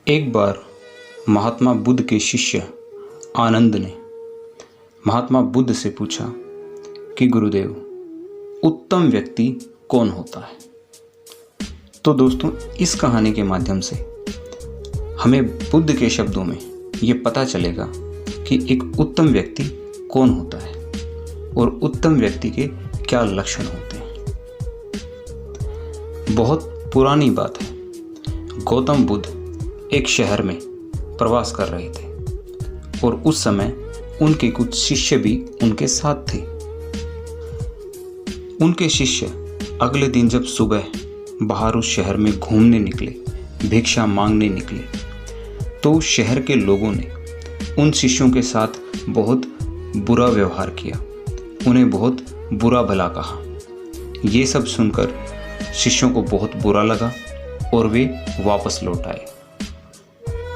एक बार महात्मा बुद्ध के शिष्य आनंद ने महात्मा बुद्ध से पूछा कि गुरुदेव, उत्तम व्यक्ति कौन होता है। तो दोस्तों, इस कहानी के माध्यम से हमें बुद्ध के शब्दों में ये पता चलेगा कि एक उत्तम व्यक्ति कौन होता है और उत्तम व्यक्ति के क्या लक्षण होते हैं। बहुत पुरानी बात है। गौतम बुद्ध एक शहर में प्रवास कर रहे थे और उस समय उनके कुछ शिष्य भी उनके साथ थे। उनके शिष्य अगले दिन जब सुबह बाहर उस शहर में घूमने निकले, भिक्षा मांगने निकले, तो शहर के लोगों ने उन शिष्यों के साथ बहुत बुरा व्यवहार किया, उन्हें बहुत बुरा भला कहा। ये सब सुनकर शिष्यों को बहुत बुरा लगा और वे वापस लौट आए।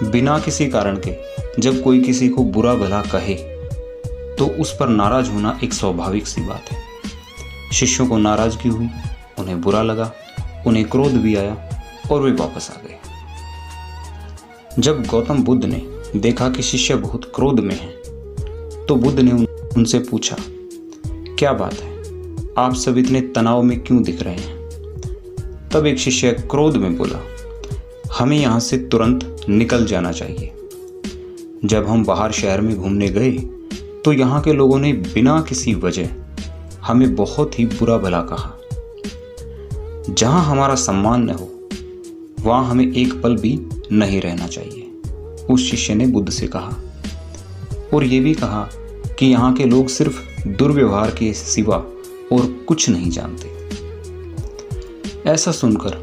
बिना किसी कारण के जब कोई किसी को बुरा भला कहे तो उस पर नाराज होना एक स्वाभाविक सी बात है। शिष्यों को नाराजगी हुई, उन्हें बुरा लगा, उन्हें क्रोध भी आया और वे वापस आ गए। जब गौतम बुद्ध ने देखा कि शिष्य बहुत क्रोध में हैं, तो बुद्ध ने उनसे पूछा, क्या बात है, आप सब इतने तनाव में क्यों दिख रहे हैं। तब एक शिष्य क्रोध में बोला, हमें यहाँ से तुरंत निकल जाना चाहिए। जब हम बाहर शहर में घूमने गए तो यहाँ के लोगों ने बिना किसी वजह हमें बहुत ही बुरा भला कहा। जहाँ हमारा सम्मान न हो वहाँ हमें एक पल भी नहीं रहना चाहिए, उस शिष्य ने बुद्ध से कहा। और ये भी कहा कि यहाँ के लोग सिर्फ दुर्व्यवहार के सिवा और कुछ नहीं जानते। ऐसा सुनकर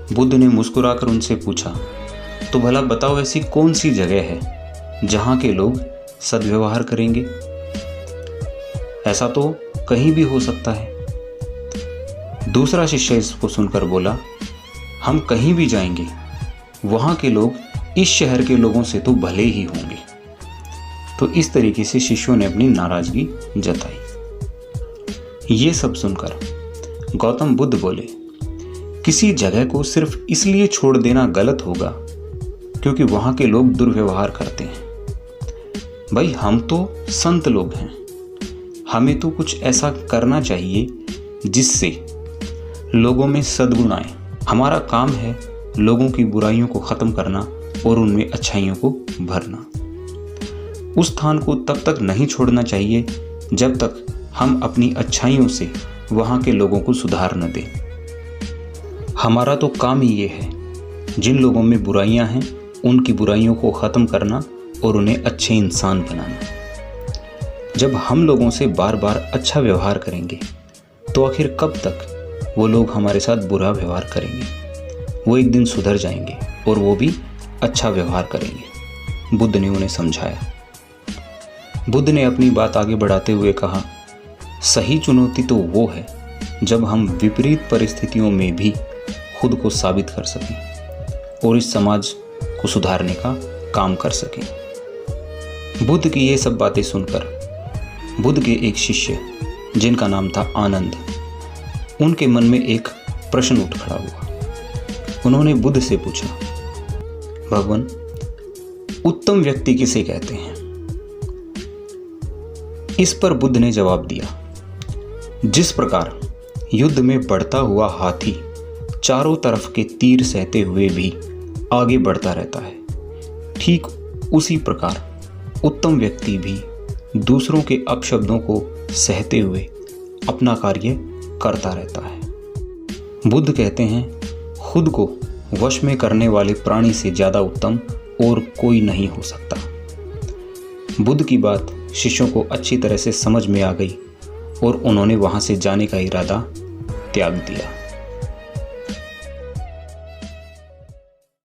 बुद्ध ने मुस्कुराकर उनसे पूछा, तो भला बताओ ऐसी कौन सी जगह है जहाँ के लोग सद्व्यवहार करेंगे। ऐसा तो कहीं भी हो सकता है। दूसरा शिष्य इसको सुनकर बोला, हम कहीं भी जाएंगे, वहाँ के लोग इस शहर के लोगों से तो भले ही होंगे। तो इस तरीके से शिष्यों ने अपनी नाराजगी जताई। ये सब सुनकर गौतम बुद्ध बोले, किसी जगह को सिर्फ इसलिए छोड़ देना गलत होगा क्योंकि वहाँ के लोग दुर्व्यवहार करते हैं। भाई, हम तो संत लोग हैं, हमें तो कुछ ऐसा करना चाहिए जिससे लोगों में सद्गुण आए। हमारा काम है लोगों की बुराइयों को ख़त्म करना और उनमें अच्छाइयों को भरना। उस स्थान को तब तक नहीं छोड़ना चाहिए जब तक हम अपनी अच्छाइयों से वहाँ के लोगों को सुधार न दें। हमारा तो काम ही ये है, जिन लोगों में बुराइयां हैं उनकी बुराइयों को ख़त्म करना और उन्हें अच्छे इंसान बनाना। जब हम लोगों से बार बार अच्छा व्यवहार करेंगे तो आखिर कब तक वो लोग हमारे साथ बुरा व्यवहार करेंगे। वो एक दिन सुधर जाएंगे और वो भी अच्छा व्यवहार करेंगे। बुद्ध ने उन्हें समझाया। बुद्ध ने अपनी बात आगे बढ़ाते हुए कहा, सही चुनौती तो वो है जब हम विपरीत परिस्थितियों में भी खुद को साबित कर सकें और इस समाज को सुधारने का काम कर सकें। बुद्ध की ये सब बातें सुनकर बुद्ध के एक शिष्य जिनका नाम था आनंद, उनके मन में एक प्रश्न उठ खड़ा हुआ। उन्होंने बुद्ध से पूछा, भगवान, उत्तम व्यक्ति किसे कहते हैं। इस पर बुद्ध ने जवाब दिया, जिस प्रकार युद्ध में बढ़ता हुआ हाथी चारों तरफ के तीर सहते हुए भी आगे बढ़ता रहता है, ठीक उसी प्रकार उत्तम व्यक्ति भी दूसरों के अपशब्दों को सहते हुए अपना कार्य करता रहता है। बुद्ध कहते हैं, खुद को वश में करने वाले प्राणी से ज़्यादा उत्तम और कोई नहीं हो सकता। बुद्ध की बात शिष्यों को अच्छी तरह से समझ में आ गई और उन्होंने वहाँ से जाने का इरादा त्याग दिया।